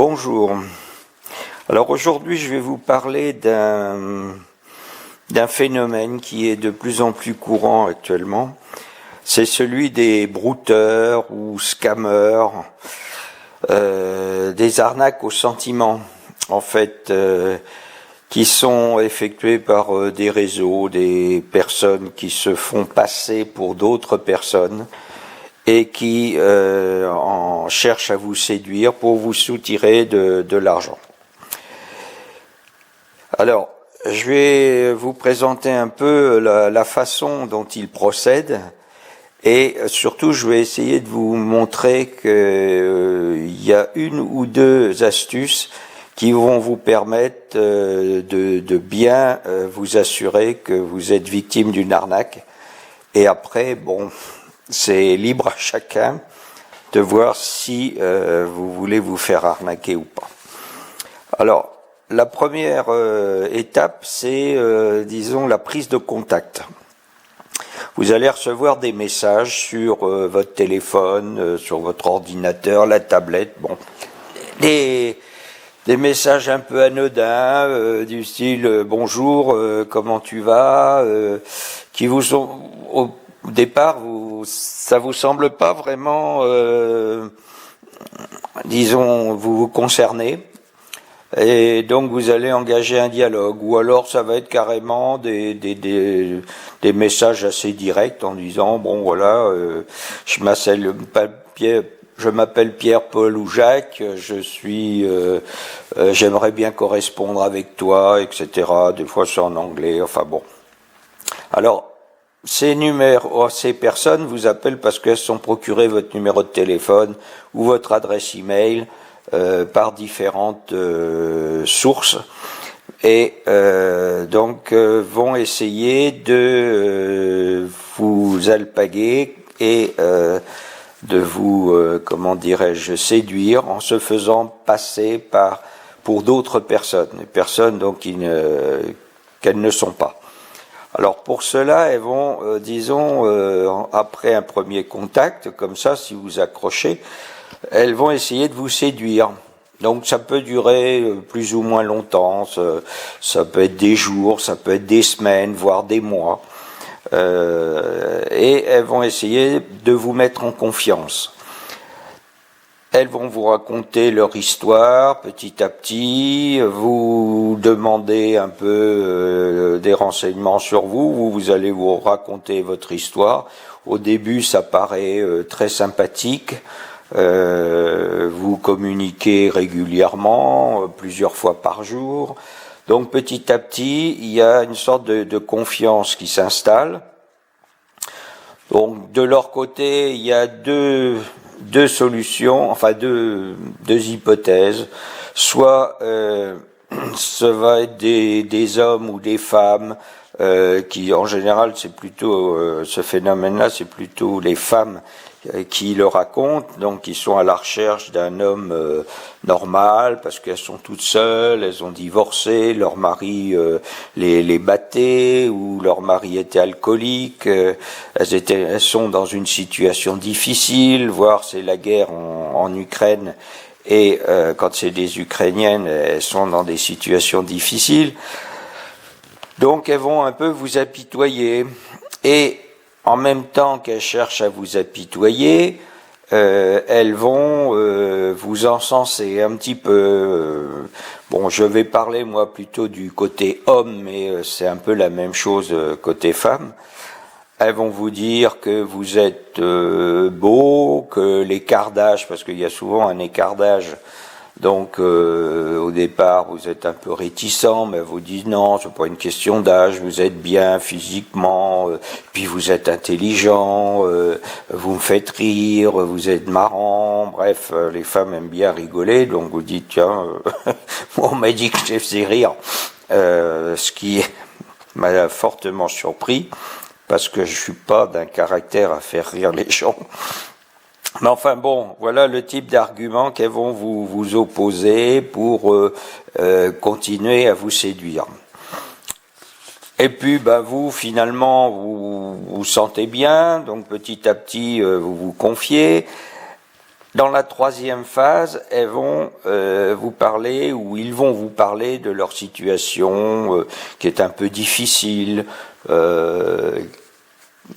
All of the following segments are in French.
Bonjour. Alors aujourd'hui, je vais vous parler d'un phénomène qui est de plus en plus courant actuellement. C'est celui des brouteurs ou scammers, des arnaques aux sentiments, en fait, qui sont effectuées par des réseaux, des personnes qui se font passer pour d'autres personnes et qui en cherchent à vous séduire pour vous soutirer de l'argent. Alors, je vais vous présenter un peu la façon dont ils procèdent et surtout je vais essayer de vous montrer qu'il y a une ou deux astuces qui vont vous permettre de bien vous assurer que vous êtes victime d'une arnaque. Et après, bon, c'est libre à chacun de voir si vous voulez vous faire arnaquer ou pas. Alors, la première étape, c'est, disons, la prise de contact. Vous allez recevoir des messages sur votre téléphone, sur votre ordinateur, la tablette, bon, des messages un peu anodins, du style bonjour, comment tu vas, qui vous sont au départ, ça vous semble pas vraiment, disons, vous concerner. Et donc vous allez engager un dialogue, ou alors ça va être carrément des messages assez directs en disant bon voilà, je m'appelle Pierre, Paul ou Jacques, j'aimerais bien correspondre avec toi, etc. Des fois c'est en anglais, enfin bon. Alors ces personnes vous appellent parce qu'elles se sont procurées votre numéro de téléphone ou votre adresse email par différentes sources et donc vont essayer de vous alpaguer et de vous, comment dirais-je, séduire en se faisant passer pour d'autres personnes, des personnes donc qu'elles ne sont pas. Alors pour cela, elles vont, disons, après un premier contact, comme ça, si vous accrochez, elles vont essayer de vous séduire. Donc ça peut durer plus ou moins longtemps, ça peut être des jours, ça peut être des semaines, voire des mois. Et elles vont essayer de vous mettre en confiance. Elles vont vous raconter leur histoire petit à petit, vous demander un peu des renseignements sur vous, vous allez vous raconter votre histoire. Au début, ça paraît très sympathique. Vous communiquez régulièrement, plusieurs fois par jour. Donc petit à petit, il y a une sorte de confiance qui s'installe. Donc de leur côté, il y a deux solutions, enfin deux hypothèses. Soit ça va être des hommes ou des femmes qui, en général, c'est plutôt ce phénomène-là, c'est plutôt les femmes qui le racontent, donc qui sont à la recherche d'un homme normal, parce qu'elles sont toutes seules, elles ont divorcé, leur mari les battait, ou leur mari était alcoolique, elles sont dans une situation difficile, voire c'est la guerre en Ukraine, et quand c'est des Ukrainiennes, elles sont dans des situations difficiles, donc elles vont un peu vous apitoyer, et en même temps qu'elles cherchent à vous apitoyer, elles vont vous encenser un petit peu. Bon, je vais parler moi plutôt du côté homme, mais c'est un peu la même chose côté femme. Elles vont vous dire que vous êtes beau, que l'écart d'âge, parce qu'il y a souvent un écart d'âge, donc au départ vous êtes un peu réticent, mais vous dites non, c'est pas une question d'âge, vous êtes bien physiquement, puis vous êtes intelligent, vous me faites rire, vous êtes marrant, bref, les femmes aiment bien rigoler, donc vous dites tiens, moi on m'a dit que je faisais rire, ce qui m'a fortement surpris, parce que je suis pas d'un caractère à faire rire les gens. Mais enfin bon, voilà le type d'arguments qu'elles vont vous opposer pour continuer à vous séduire. Et puis vous finalement vous sentez bien, donc petit à petit vous vous confiez. Dans la troisième phase, elles vont vous parler, ou ils vont vous parler de leur situation qui est un peu difficile.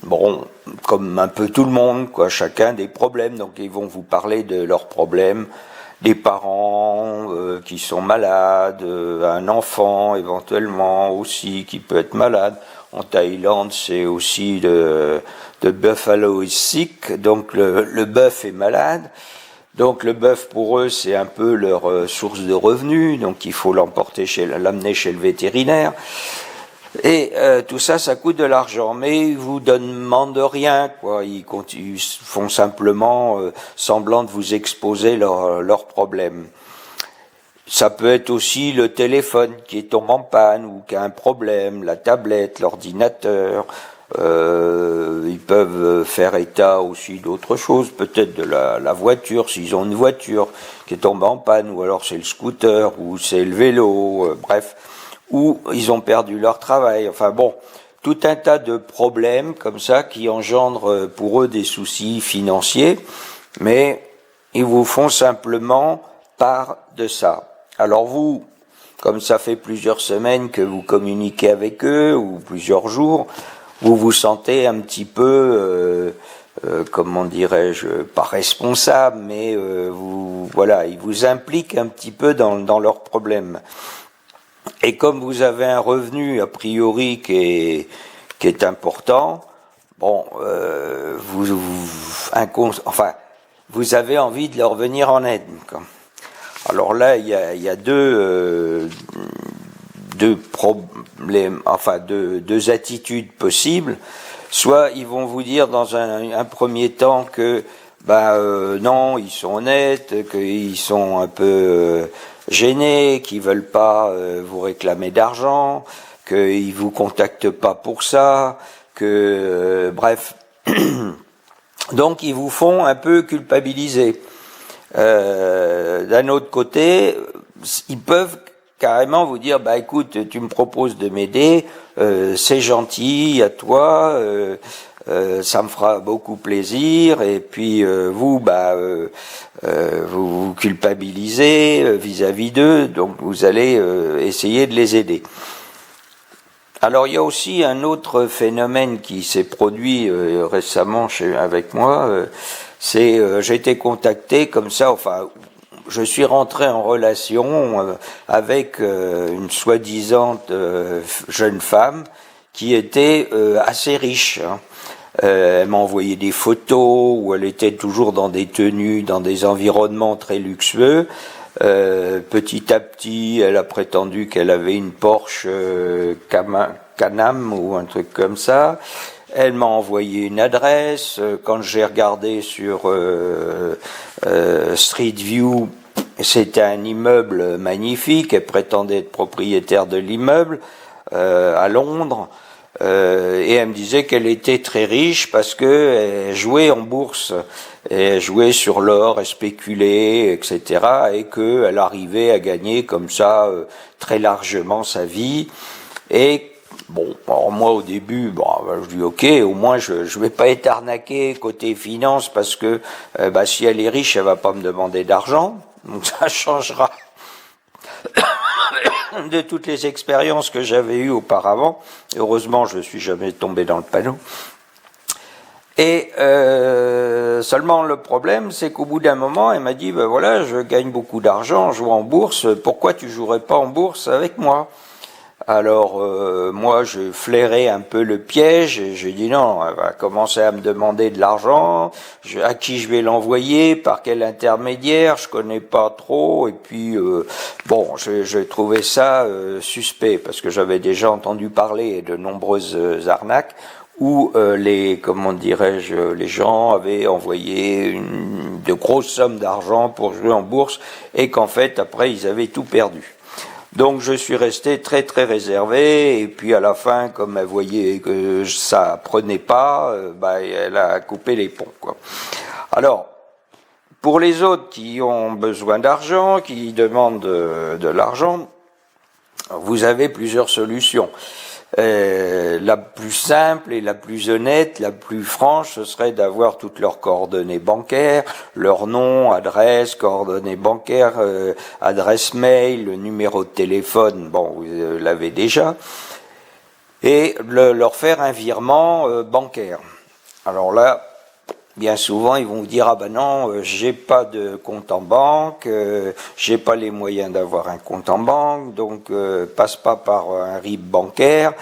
Bon, comme un peu tout le monde, quoi, chacun des problèmes. Donc ils vont vous parler de leurs problèmes, des parents qui sont malades, un enfant éventuellement aussi qui peut être malade. En Thaïlande, c'est aussi the buffalo is sick, donc le bœuf est malade. Donc le bœuf pour eux c'est un peu leur source de revenus, donc il faut l'amener chez le vétérinaire. Et tout ça, ça coûte de l'argent, mais ils vous demandent rien, quoi. Ils font simplement semblant de vous exposer leurs problèmes. Ça peut être aussi le téléphone qui tombe en panne ou qui a un problème, la tablette, l'ordinateur. Ils peuvent faire état aussi d'autres choses, peut-être de la voiture, s'ils ont une voiture qui tombe en panne, ou alors c'est le scooter, ou c'est le vélo, bref, ou ils ont perdu leur travail. Enfin bon, tout un tas de problèmes comme ça qui engendrent pour eux des soucis financiers, mais ils vous font simplement part de ça. Alors vous, comme ça fait plusieurs semaines que vous communiquez avec eux, ou plusieurs jours, vous vous sentez un petit peu, comment dirais-je, pas responsable, mais voilà, ils vous impliquent un petit peu dans leurs problèmes. Et comme vous avez un revenu a priori qui est important, bon, vous avez envie de leur venir en aide, quoi. Alors là, il y a deux problèmes, enfin deux attitudes possibles. Soit ils vont vous dire dans un premier temps que non, ils sont honnêtes, qu'ils sont un peu gênés, qu'ils veulent pas vous réclamer d'argent, qu'ils vous contactent pas pour ça, que bref. Donc ils vous font un peu culpabiliser. D'un autre côté, ils peuvent carrément vous dire écoute, tu me proposes de m'aider, c'est gentil à toi, ça me fera beaucoup plaisir, et puis vous vous culpabilisez vis-à-vis d'eux, donc vous allez essayer de les aider. Alors il y a aussi un autre phénomène qui s'est produit récemment avec moi, j'ai été contacté comme ça, enfin je suis rentré en relation avec une soi-disant jeune femme qui était assez riche, hein. Elle m'a envoyé des photos où elle était toujours dans des tenues, dans des environnements très luxueux. Petit à petit, elle a prétendu qu'elle avait une Porsche Can-Am ou un truc comme ça. Elle m'a envoyé une adresse. Quand j'ai regardé sur Street View, c'était un immeuble magnifique. Elle prétendait être propriétaire de l'immeuble à Londres. Et elle me disait qu'elle était très riche parce qu'elle jouait en bourse, et elle jouait sur l'or, elle spéculait, etc. Et qu'elle arrivait à gagner comme ça très largement sa vie. Et bon, alors moi au début, je dis ok, au moins je vais pas être arnaqué côté finance parce que si elle est riche, elle va pas me demander d'argent, donc ça changera de toutes les expériences que j'avais eues auparavant. Heureusement, je suis jamais tombé dans le panneau. Et seulement le problème, c'est qu'au bout d'un moment, elle m'a dit voilà, je gagne beaucoup d'argent, je joue en bourse, pourquoi tu jouerais pas en bourse avec moi? Alors moi, je flairais un peu le piège et j'ai dit non, elle va commencer à me demander de l'argent, à qui je vais l'envoyer, par quel intermédiaire, je connais pas trop, et puis j'ai trouvé ça suspect parce que j'avais déjà entendu parler de nombreuses arnaques où les gens avaient envoyé de grosses sommes d'argent pour jouer en bourse et qu'en fait après ils avaient tout perdu. Donc je suis resté très très réservé, et puis à la fin, comme elle voyait que ça prenait pas, elle a coupé les ponts, quoi. Alors, pour les autres qui ont besoin d'argent, qui demandent de l'argent, vous avez plusieurs solutions. La plus simple et la plus honnête, la plus franche, ce serait d'avoir toutes leurs coordonnées bancaires, leur nom, adresse, coordonnées bancaires, adresse mail, le numéro de téléphone, bon, vous l'avez déjà, et leur faire un virement bancaire. Alors là, bien souvent, ils vont vous dire, ah ben non, j'ai pas de compte en banque, j'ai pas les moyens d'avoir un compte en banque, donc passe pas par un RIB bancaire,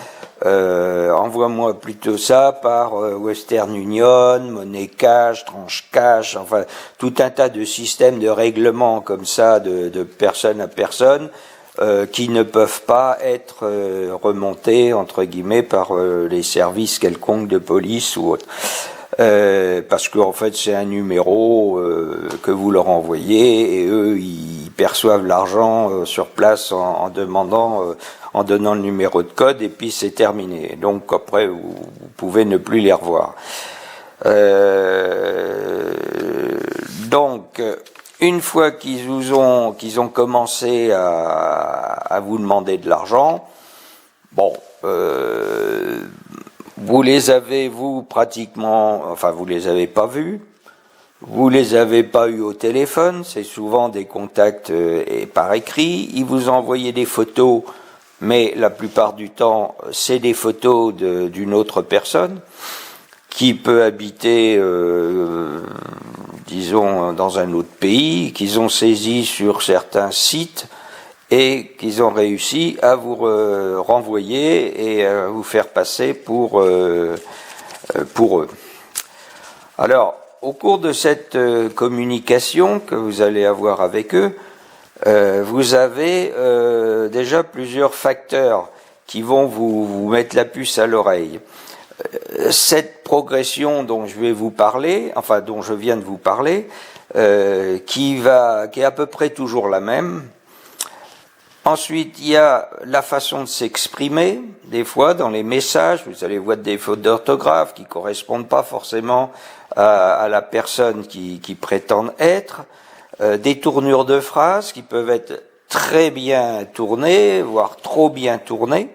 envoie-moi plutôt ça par Western Union, Money Cash, Tranche Cash, enfin tout un tas de systèmes de règlement comme ça, de personne à personne, qui ne peuvent pas être remontés entre guillemets par les services quelconques de police ou autre. Parce qu'en fait c'est un numéro que vous leur envoyez et eux ils perçoivent l'argent sur place en donnant le numéro de code et puis c'est terminé. Donc après vous pouvez ne plus les revoir. Donc une fois qu'ils ont commencé à vous demander de l'argent, bon. Vous les avez, vous, pratiquement, enfin, vous les avez pas vus, vous les avez pas eu au téléphone, c'est souvent des contacts par écrit, ils vous ont envoyé des photos, mais la plupart du temps, c'est des photos d'une autre personne qui peut habiter, disons, dans un autre pays, qu'ils ont saisi sur certains sites, et qu'ils ont réussi à vous renvoyer et à vous faire passer pour eux. Alors, au cours de cette communication que vous allez avoir avec eux, vous avez déjà plusieurs facteurs qui vont vous mettre la puce à l'oreille. Cette progression dont je vais vous parler, enfin dont je viens de vous parler, qui est à peu près toujours la même. Ensuite, il y a la façon de s'exprimer. Des fois, dans les messages, vous allez voir des fautes d'orthographe qui correspondent pas forcément à la personne qui prétendent être. Des tournures de phrases qui peuvent être très bien tournées, voire trop bien tournées,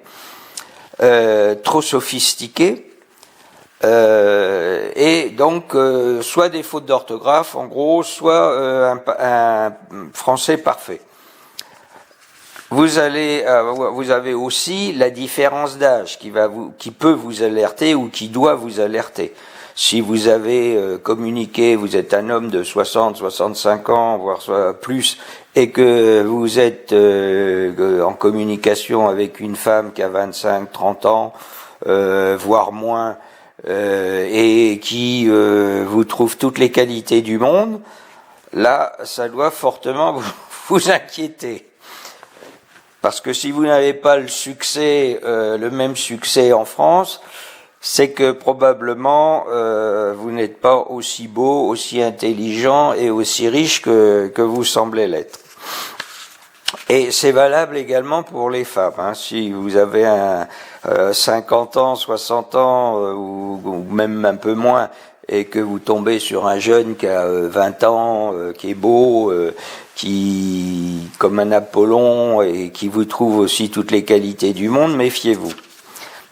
trop sophistiquées. Et donc, soit des fautes d'orthographe, en gros, soit un français parfait. Vous avez aussi la différence d'âge qui peut vous alerter ou qui doit vous alerter. Si vous avez communiqué, vous êtes un homme de 60, 65 ans, voire plus, et que vous êtes en communication avec une femme qui a 25, 30 ans, voire moins, et qui vous trouve toutes les qualités du monde, là, ça doit fortement vous inquiéter. Parce que si vous n'avez pas le même succès en France, c'est que probablement vous n'êtes pas aussi beau, aussi intelligent et aussi riche que vous semblez l'être. Et c'est valable également pour les femmes. Hein. Si vous avez 50 ans, 60 ans ou même un peu moins, et que vous tombez sur un jeune qui a 20 ans, qui est beau, qui comme un Apollon et qui vous trouve aussi toutes les qualités du monde, méfiez-vous.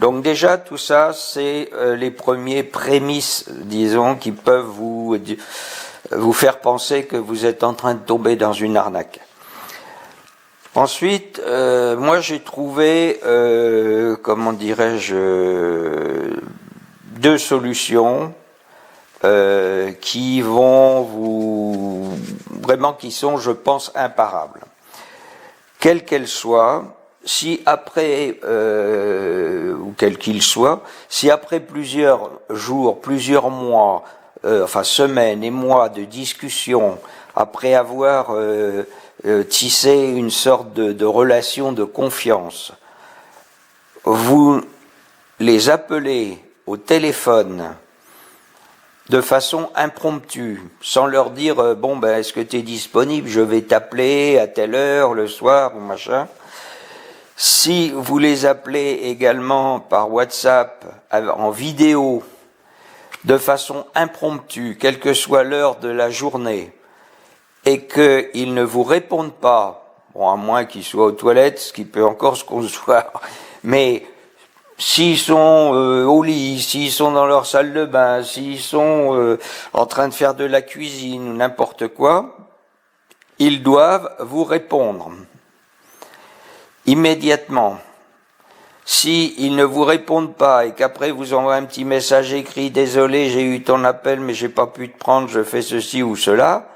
Donc déjà tout ça, c'est les premiers prémices, disons, qui peuvent vous faire penser que vous êtes en train de tomber dans une arnaque. Ensuite, moi j'ai trouvé, comment dirais-je, deux solutions qui vont qui sont, je pense, imparables. Quelles qu'elles soient, si après, ou quel qu'il soit, si après plusieurs jours, plusieurs mois, semaines et mois de discussion, après avoir tissé une sorte de relation de confiance, vous les appelez au téléphone de façon impromptue, sans leur dire est-ce que tu es disponible, je vais t'appeler à telle heure, le soir, ou machin. Si vous les appelez également par WhatsApp, en vidéo, de façon impromptue, quelle que soit l'heure de la journée, et qu'ils ne vous répondent pas, à moins qu'ils soient aux toilettes, ce qui peut encore se concevoir, mais s'ils sont au lit, s'ils sont dans leur salle de bain, s'ils sont en train de faire de la cuisine ou n'importe quoi, ils doivent vous répondre immédiatement. Si ils ne vous répondent pas et qu'après vous envoient un petit message écrit, désolé, j'ai eu ton appel mais j'ai pas pu te prendre, je fais ceci ou cela.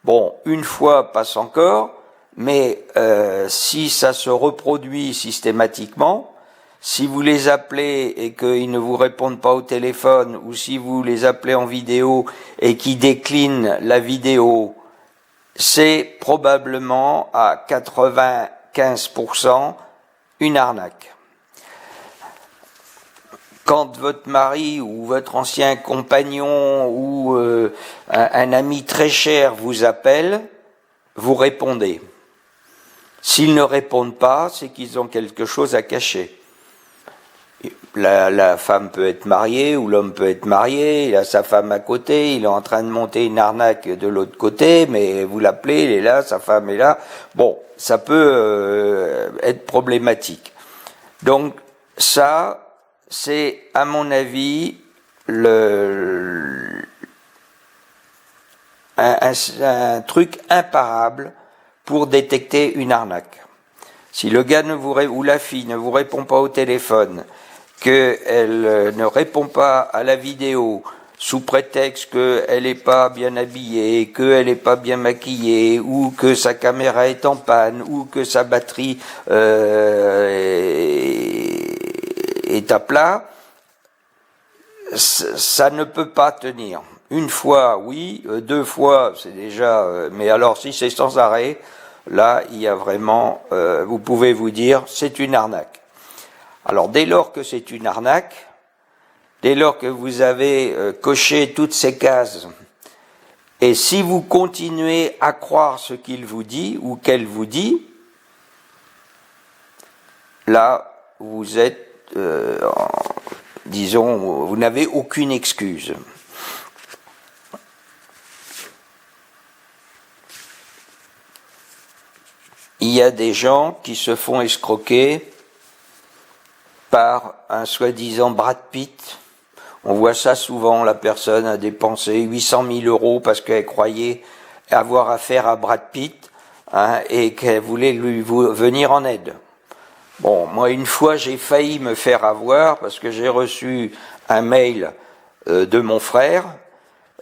Bon, une fois passe encore, mais si ça se reproduit systématiquement, si vous les appelez et qu'ils ne vous répondent pas au téléphone, ou si vous les appelez en vidéo et qu'ils déclinent la vidéo, c'est probablement à 95% une arnaque. Quand votre mari ou votre ancien compagnon ou un ami très cher vous appelle, vous répondez. S'ils ne répondent pas, c'est qu'ils ont quelque chose à cacher. La femme peut être mariée ou l'homme peut être marié, il a sa femme à côté, il est en train de monter une arnaque de l'autre côté, mais vous l'appelez, il est là, sa femme est là. Bon, ça peut être problématique. Donc ça, c'est, à mon avis, un truc imparable pour détecter une arnaque. Si le gars ou la fille ne vous répond pas au téléphone, qu'elle ne répond pas à la vidéo sous prétexte qu'elle n'est pas bien habillée, qu'elle n'est pas bien maquillée, ou que sa caméra est en panne, ou que sa batterie est à plat, ça ne peut pas tenir. Une fois, oui, deux fois, c'est déjà... mais alors, si c'est sans arrêt, là, il y a vraiment... vous pouvez vous dire, c'est une arnaque. Alors, dès lors que c'est une arnaque, dès lors que vous avez coché toutes ces cases, et si vous continuez à croire ce qu'il vous dit ou qu'elle vous dit, là, vous êtes... disons, vous n'avez aucune excuse. Il y a des gens qui se font escroquer par un soi-disant Brad Pitt. On voit ça souvent, la personne a dépensé 800 000 euros parce qu'elle croyait avoir affaire à Brad Pitt, hein, et qu'elle voulait lui venir en aide. Bon, moi, une fois, j'ai failli me faire avoir parce que j'ai reçu un mail de mon frère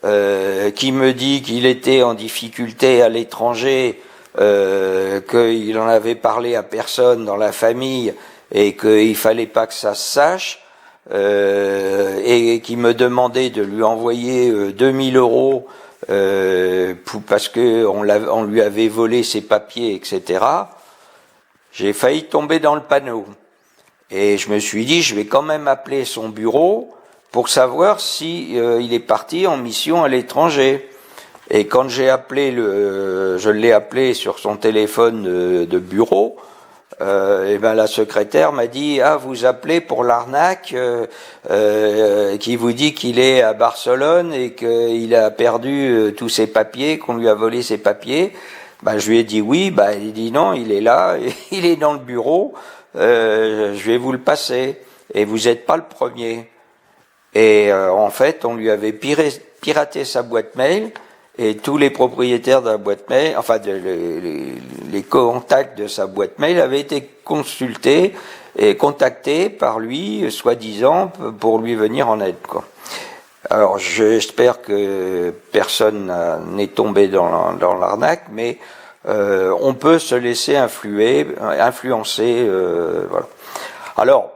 qui me dit qu'il était en difficulté à l'étranger, qu'il en avait parlé à personne dans la famille et qu'il fallait pas que ça se sache, et qui me demandait de lui envoyer 2000 euros parce que on lui avait volé ses papiers, etc. J'ai failli tomber dans le panneau. Et je me suis dit, je vais quand même appeler son bureau pour savoir si il est parti en mission à l'étranger. Et quand j'ai appelé je l'ai appelé sur son téléphone de bureau, et ben la secrétaire m'a dit, ah, vous appelez pour l'arnaque qui vous dit qu'il est à Barcelone et qu'il a perdu tous ses papiers, qu'on lui a volé ses papiers. Ben, je lui ai dit oui, ben, il dit non, il est là, il est dans le bureau, je vais vous le passer, et vous n'êtes pas le premier. Et en fait, on lui avait piraté sa boîte mail, et tous les propriétaires de la boîte mail, enfin les contacts de sa boîte mail avaient été consultés et contactés par lui, soi-disant, pour lui venir en aide, quoi. Alors, j'espère que personne n'est tombé dans l'arnaque, mais on peut se laisser influencer, voilà. Alors,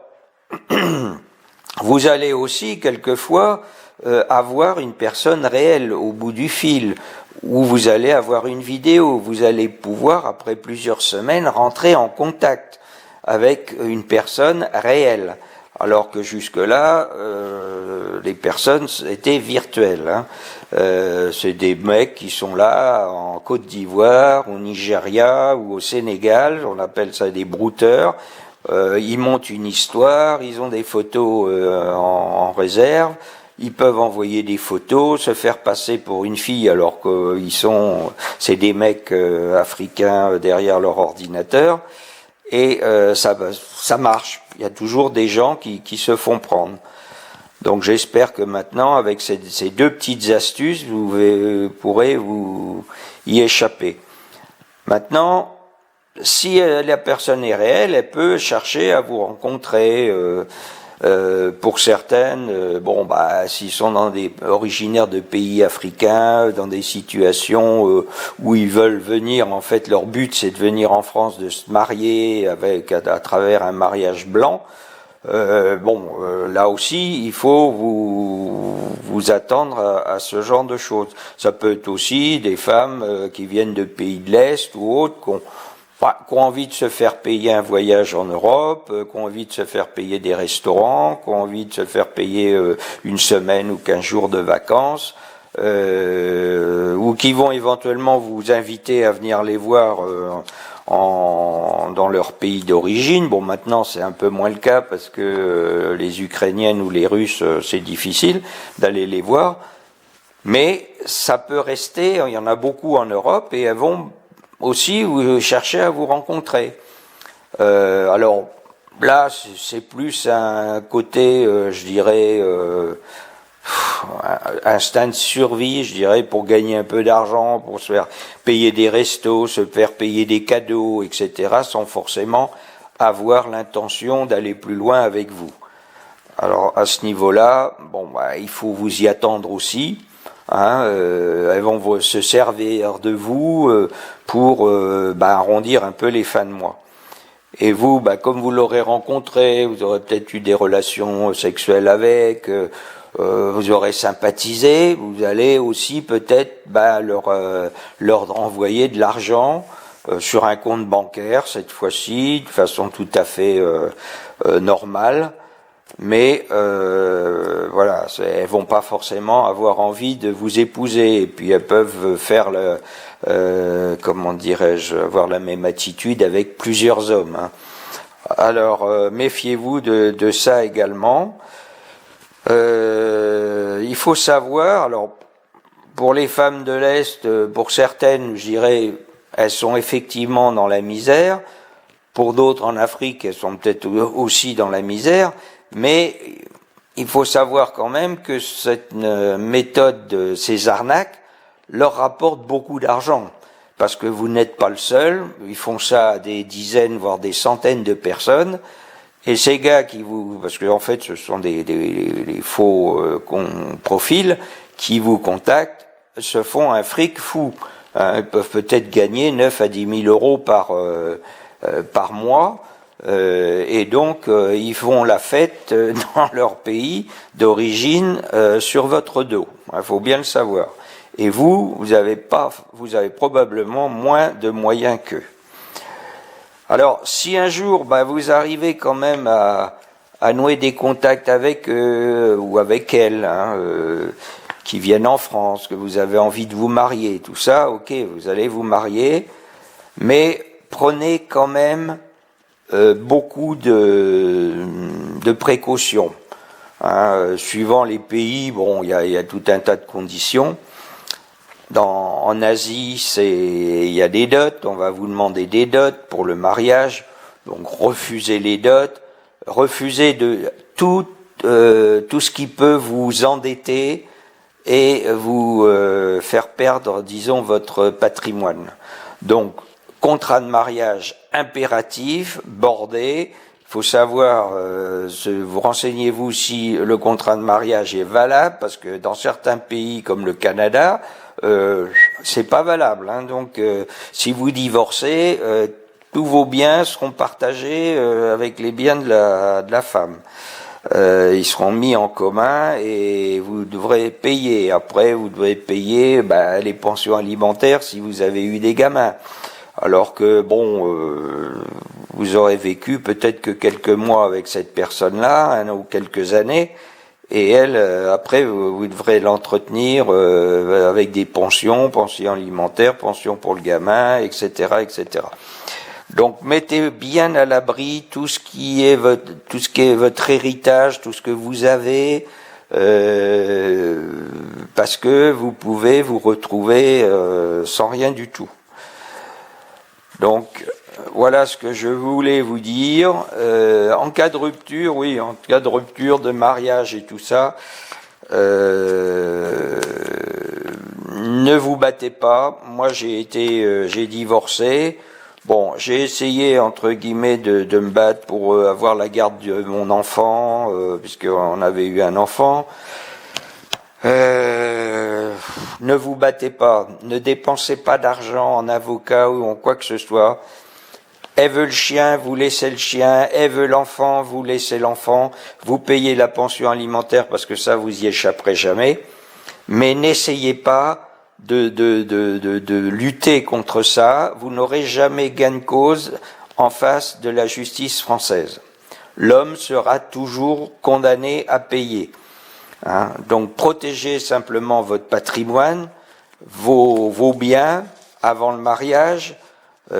vous allez aussi quelquefois avoir une personne réelle au bout du fil, où vous allez avoir une vidéo, vous allez pouvoir, après plusieurs semaines, rentrer en contact avec une personne réelle. Alors que jusque-là, les personnes étaient virtuelles, hein. C'est des mecs qui sont là en Côte d'Ivoire, au Nigeria ou au Sénégal, on appelle ça des brouteurs. Ils montent une histoire, ils ont des photos en réserve, ils peuvent envoyer des photos, se faire passer pour une fille alors que c'est des mecs africains derrière leur ordinateur. et ça marche. Il y a toujours des gens qui se font prendre. Donc j'espère que maintenant, avec ces deux petites astuces, vous pourrez vous y échapper. Maintenant, si la personne est réelle, elle peut chercher à vous rencontrer. Pour certaines, s'ils sont originaires de pays africains, dans des situations où ils veulent venir, en fait, leur but c'est de venir en France, de se marier à travers un mariage blanc. Là aussi, il faut vous attendre à ce genre de choses. Ça peut être aussi des femmes qui viennent de pays de l'Est ou autres, qui ont envie de se faire payer un voyage en Europe, qui ont envie de se faire payer des restaurants, qui ont envie de se faire payer une semaine ou 15 jours de vacances, ou qui vont éventuellement vous inviter à venir les voir dans leur pays d'origine. Bon, maintenant c'est un peu moins le cas parce que les Ukrainiennes ou les Russes, c'est difficile d'aller les voir, mais ça peut rester. Il y en a beaucoup en Europe et elles vont aussi vous cherchez à vous rencontrer. Alors là, c'est plus un côté, je dirais, instinct de survie, je dirais, pour gagner un peu d'argent, pour se faire payer des restos, se faire payer des cadeaux, etc., sans forcément avoir l'intention d'aller plus loin avec vous. Alors à ce niveau-là, il faut vous y attendre aussi. Elles vont se servir de vous pour arrondir un peu les fins de mois. Et vous, comme vous l'aurez rencontré, vous aurez peut-être eu des relations sexuelles avec, vous aurez sympathisé, vous allez aussi peut-être leur envoyer de l'argent sur un compte bancaire cette fois-ci, de façon tout à fait normale. Mais voilà, elles vont pas forcément avoir envie de vous épouser, et puis elles peuvent faire avoir la même attitude avec plusieurs hommes. Alors méfiez-vous de ça également. Il faut savoir, alors pour les femmes de l'Est, pour certaines, je dirais, elles sont effectivement dans la misère. Pour d'autres en Afrique, elles sont peut-être aussi dans la misère. Mais il faut savoir quand même que cette méthode, ces arnaques, leur rapporte beaucoup d'argent. Parce que vous n'êtes pas le seul, ils font ça à des dizaines, voire des centaines de personnes. Et ces gars parce que en fait ce sont des faux profils qui vous contactent, se font un fric fou. Ils peuvent peut-être gagner 9 à 10 000 euros par mois. Et donc ils font la fête dans leur pays d'origine sur votre dos. Il faut bien le savoir. Et vous avez probablement moins de moyens qu'eux. Alors, si un jour vous arrivez quand même à nouer des contacts avec eux ou avec elles, qui viennent en France, que vous avez envie de vous marier, tout ça, ok, vous allez vous marier, mais prenez quand même beaucoup de précautions. Suivant les pays, il y a tout un tas de conditions. En Asie, il y a des dots, on va vous demander des dots pour le mariage, donc refusez les dots, refusez de tout ce qui peut vous endetter et vous faire perdre, disons, votre patrimoine. Donc, contrat de mariage impératif, bordé. Il faut savoir, vous renseignez-vous si le contrat de mariage est valable, parce que dans certains pays comme le Canada, c'est pas valable. Donc, si vous divorcez, tous vos biens seront partagés avec les biens de la femme. Ils seront mis en commun et vous devrez payer. Après, vous devrez payer les pensions alimentaires si vous avez eu des gamins. Alors que vous aurez vécu peut-être que quelques mois avec cette personne-là, ou quelques années, et elle, après, vous devrez l'entretenir avec des pensions alimentaires, pensions pour le gamin, etc., etc. Donc, mettez bien à l'abri tout ce qui est votre héritage, tout ce que vous avez, parce que vous pouvez vous retrouver sans rien du tout. Donc, Voilà ce que je voulais vous dire. En cas de rupture, oui, en cas de rupture de mariage et tout ça, ne vous battez pas. Moi, j'ai divorcé. Bon, j'ai essayé entre guillemets de me battre pour avoir la garde de mon enfant, puisqu'on avait eu un enfant. Ne vous battez pas, ne dépensez pas d'argent en avocat ou en quoi que ce soit. Elle veut le chien, vous laissez le chien. Elle veut l'enfant, vous laissez l'enfant. Vous payez la pension alimentaire parce que ça, vous y échapperez jamais. Mais n'essayez pas de lutter contre ça. Vous n'aurez jamais gain de cause en face de la justice française. L'homme sera toujours condamné à payer. Hein, donc protégez simplement votre patrimoine, vos biens avant le mariage.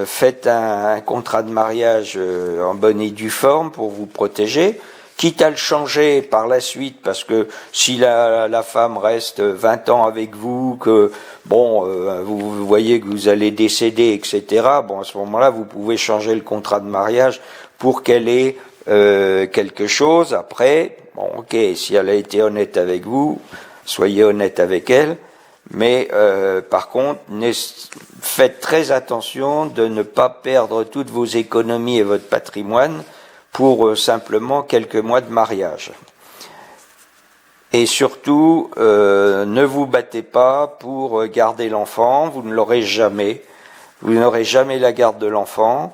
Faites un contrat de mariage en bonne et due forme pour vous protéger, quitte à le changer par la suite, parce que si la femme reste 20 ans avec vous, que bon, vous voyez que vous allez décéder, etc. Bon, à ce moment-là, vous pouvez changer le contrat de mariage pour qu'elle ait quelque chose. Après, bon, ok, si elle a été honnête avec vous, soyez honnête avec elle. Mais par contre, faites très attention de ne pas perdre toutes vos économies et votre patrimoine pour simplement quelques mois de mariage. Et surtout, ne vous battez pas pour garder l'enfant, vous ne l'aurez jamais. Vous n'aurez jamais la garde de l'enfant.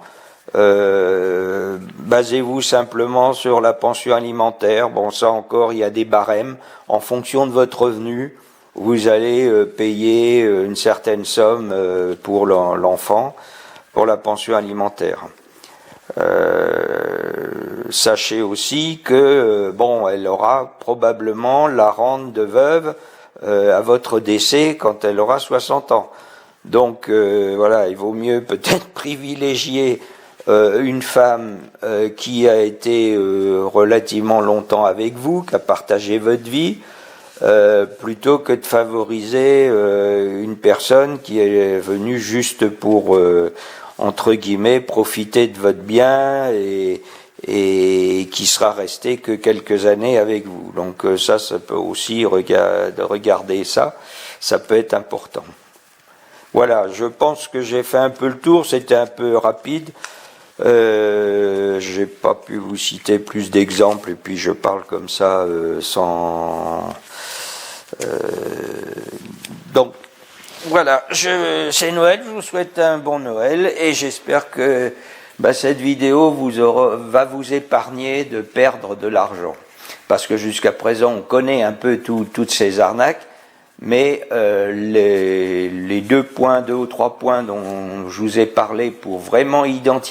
Basez-vous simplement sur la pension alimentaire. Bon, ça encore, il y a des barèmes. En fonction de votre revenu, vous allez payer une certaine somme pour l'enfant, pour la pension alimentaire. Sachez aussi que bon, elle aura probablement la rente de veuve à votre décès quand elle aura 60 ans. Donc voilà, il vaut mieux peut-être privilégier une femme qui a été relativement longtemps avec vous, qui a partagé votre vie, plutôt que de favoriser une personne qui est venue juste pour entre guillemets profiter de votre bien et qui sera resté que quelques années avec vous. Donc ça peut aussi regarder ça peut être important. Voilà, je pense que j'ai fait un peu le tour, c'était un peu rapide. J'ai pas pu vous citer plus d'exemples et puis je parle comme ça sans. Donc voilà, c'est Noël, je vous souhaite un bon Noël et j'espère que cette vidéo va vous épargner de perdre de l'argent. Parce que jusqu'à présent, on connaît un peu toutes ces arnaques, mais les deux ou trois points dont je vous ai parlé pour vraiment identifier